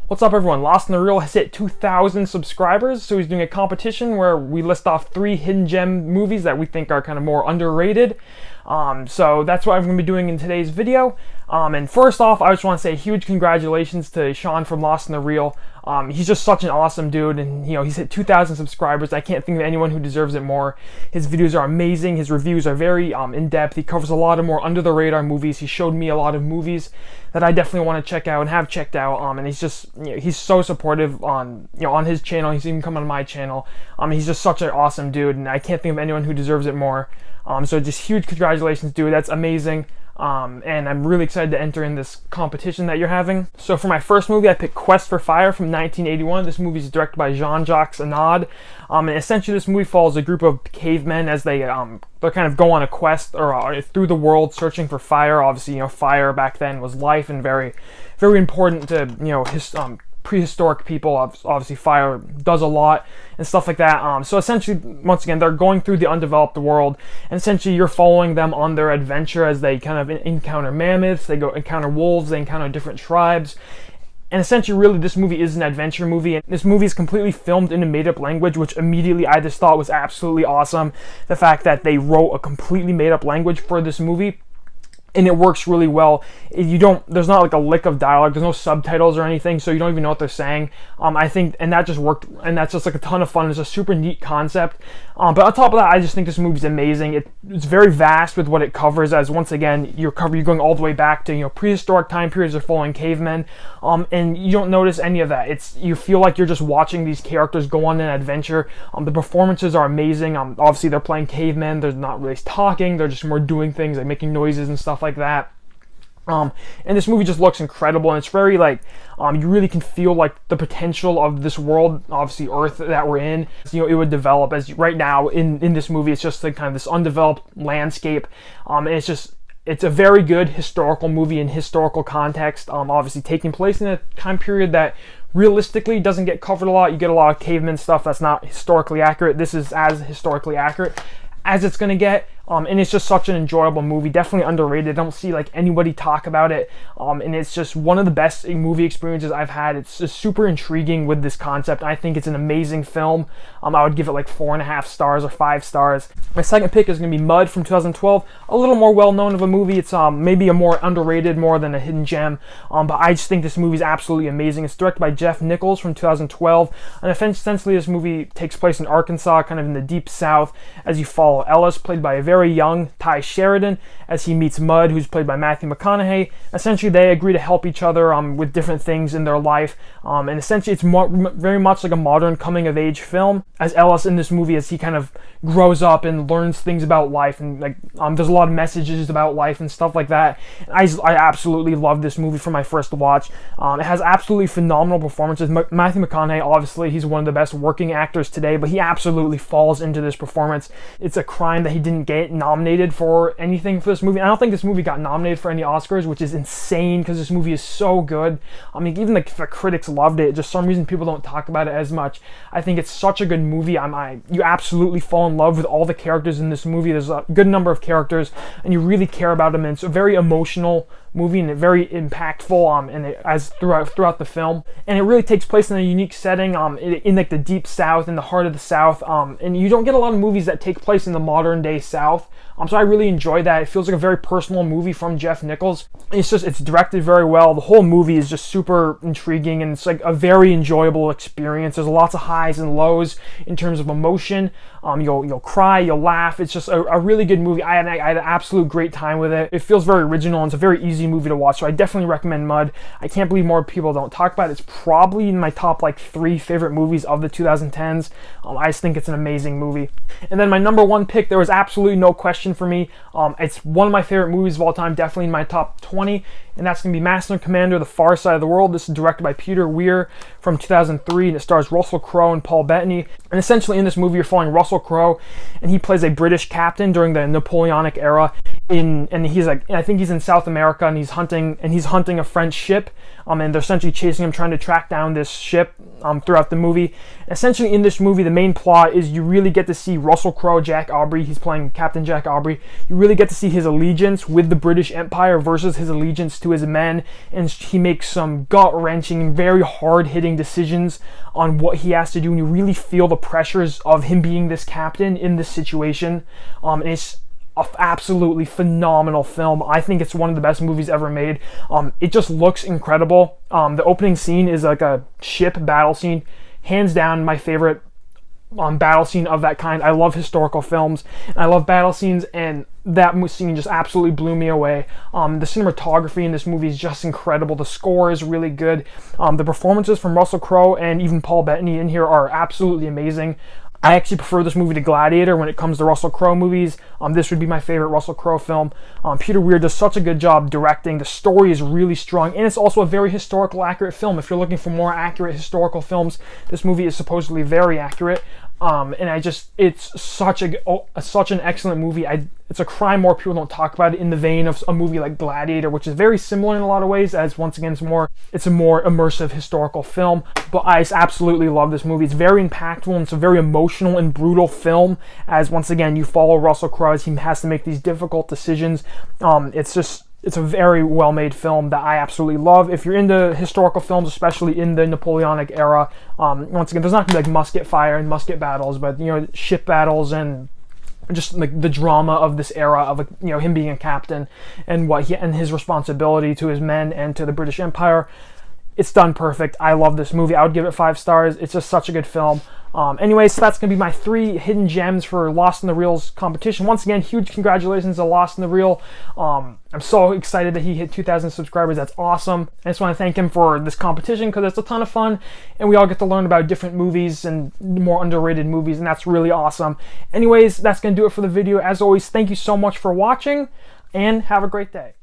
What's up, everyone? Lost in the Reel has hit 2,000 subscribers, so he's doing a competition where we list off 3 hidden gem movies that we think are kind of more underrated. So that's what I'm going to be doing in today's video. And first off, I just want to say huge congratulations to Sean from Lost in the Reel. He's just such an awesome dude, and he's hit 2,000 subscribers. I can't think of anyone who deserves it more. His videos are amazing. His reviews are very in-depth. He covers a lot of more under-the-radar movies. He showed me a lot of movies that I definitely want to check out and have checked out. And he's just he's so supportive on on his channel. He's even come on my channel. He's just such an awesome dude, and I can't think of anyone who deserves it more. So just huge congratulations, dude. That's amazing. And I'm really excited to enter in this competition that you're having. So for my first movie, I picked Quest for Fire from 1981. This movie is directed by Jean-Jacques Annaud. And essentially this movie follows a group of cavemen as they kind of go on a quest or through the world searching for fire. Obviously, fire back then was life and very, very important to, prehistoric people. Obviously fire does a lot and stuff like that. So essentially, once again, they're going through the undeveloped world, and essentially you're following them on their adventure as they kind of encounter mammoths, they go encounter wolves, they encounter different tribes. And essentially, really, this movie is an adventure movie, and this movie is completely filmed in a made-up language, which immediately I just thought was absolutely awesome. The fact that they wrote a completely made-up language for this movie, and it works really well. There's not like a lick of dialogue, there's no subtitles or anything, so you don't even know what they're saying. I think, and that just worked, and that's just like a ton of fun. It's a super neat concept. But on top of that, I just think this movie's amazing. It's very vast with what it covers, as once again, you're going all the way back to, prehistoric time periods of following cavemen, and you don't notice any of that. You feel like you're just watching these characters go on an adventure. The performances are amazing. Obviously, they're playing cavemen. They're not really talking. They're just more doing things, like making noises and stuff like that. And this movie just looks incredible, and it's very you really can feel like the potential of this world, obviously Earth that we're in. It would develop as right now in this movie. It's just like kind of this undeveloped landscape, and it's a very good historical movie in historical context. Obviously taking place in a time period that realistically doesn't get covered a lot. You get a lot of caveman stuff that's not historically accurate. This is as historically accurate as it's gonna get. And it's just such an enjoyable movie, definitely underrated. I don't see anybody talk about it, and it's just one of the best movie experiences I've had. It's just super intriguing with this concept. I think it's an amazing film. I would give it 4.5 stars or 5 stars. My second pick is going to be Mud from 2012, a little more well-known of a movie. It's maybe a more underrated, more than a hidden gem, but I just think this movie is absolutely amazing. It's directed by Jeff Nichols from 2012, and essentially this movie takes place in Arkansas, kind of in the deep south, as you follow Ellis, played by a very young Ty Sheridan, as he meets Mud, who's played by Matthew McConaughey. Essentially, they agree to help each other with different things in their life, and essentially it's very much like a modern coming-of-age film, as Ellis in this movie, as he kind of grows up and learns things about life, and there's a lot of messages about life and stuff like that. And I absolutely love this movie for my first watch. It has absolutely phenomenal performances. Matthew McConaughey, obviously, he's one of the best working actors today, but he absolutely falls into this performance. It's a crime that he didn't get nominated for anything for this movie. I don't think this movie got nominated for any Oscars, which is insane because this movie is so good. Even the critics loved it. Just some reason people don't talk about it as much. I think it's such a good movie. You absolutely fall in love with all the characters in this movie. There's a good number of characters, and you really care about them. And it's a very emotional movie, and very impactful, and as throughout the film. And it really takes place in a unique setting, in the deep South, in the heart of the South. And you don't get a lot of movies that take place in the modern day South. So I really enjoy that. It feels like a very personal movie from Jeff Nichols. It's directed very well. The whole movie is just super intriguing, and it's a very enjoyable experience. There's lots of highs and lows in terms of emotion. You'll cry, you'll laugh. It's just a really good movie. I had an absolute great time with it. It feels very original, and it's a very easy movie to watch, so I definitely recommend Mud. I can't believe more people don't talk about it. It's probably in my top 3 favorite movies of the 2010s. I just think it's an amazing movie. And then my number 1 pick, there was absolutely no question for me. It's one of my favorite movies of all time, definitely in my top 20, and that's going to be Master and Commander: The Far Side of the World. This is directed by Peter Weir from 2003, and it stars Russell Crowe and Paul Bettany. And essentially in this movie, you're following Russell Crowe, and he plays a British captain during the Napoleonic era and he's like, I think he's in South America, and he's hunting a French ship, and they're essentially chasing him, trying to track down this ship throughout the movie. Essentially, in this movie, the main plot is you really get to see Russell Crowe, Jack Aubrey. He's playing Captain Jack Aubrey. You really get to see his allegiance with the British Empire versus his allegiance to his men, and he makes some gut-wrenching, very hard-hitting decisions on what he has to do, and you really feel the pressures of him being this captain in this situation. And it's absolutely phenomenal film. I think it's one of the best movies ever made. It just looks incredible. The opening scene is like a ship battle scene, hands down my favorite battle scene of that kind. I love historical films, and I love battle scenes, and that scene just absolutely blew me away. The cinematography in this movie is just incredible. The score is really good. The performances from Russell Crowe and even Paul Bettany in here are absolutely amazing. I actually prefer this movie to Gladiator when it comes to Russell Crowe movies. This would be my favorite Russell Crowe film. Peter Weir does such a good job directing. The story is really strong, and it's also a very historical accurate film. If you're looking for more accurate historical films, this movie is supposedly very accurate. It's such an excellent movie. It's a crime more people don't talk about it, in the vein of a movie like Gladiator, which is very similar in a lot of ways, as once again it's a more immersive historical film. But I absolutely love this movie. It's very impactful, and it's a very emotional and brutal film, as once again you follow Russell Crowe as he has to make these difficult decisions. It's a very well-made film that I absolutely love. If you're into historical films, especially in the Napoleonic era, once again, there's not going to be like musket fire and musket battles, but ship battles and just like the drama of this era of him being a captain and his responsibility to his men and to the British Empire. It's done perfect. I love this movie. I would give it 5 stars. It's just such a good film. Anyways, so that's going to be my 3 hidden gems for Lost in the Reel's competition. Once again, huge congratulations to Lost in the Reel. I'm so excited that he hit 2,000 subscribers. That's awesome. I just want to thank him for this competition because it's a ton of fun, and we all get to learn about different movies and more underrated movies, and that's really awesome. Anyways, that's going to do it for the video. As always, thank you so much for watching, and have a great day.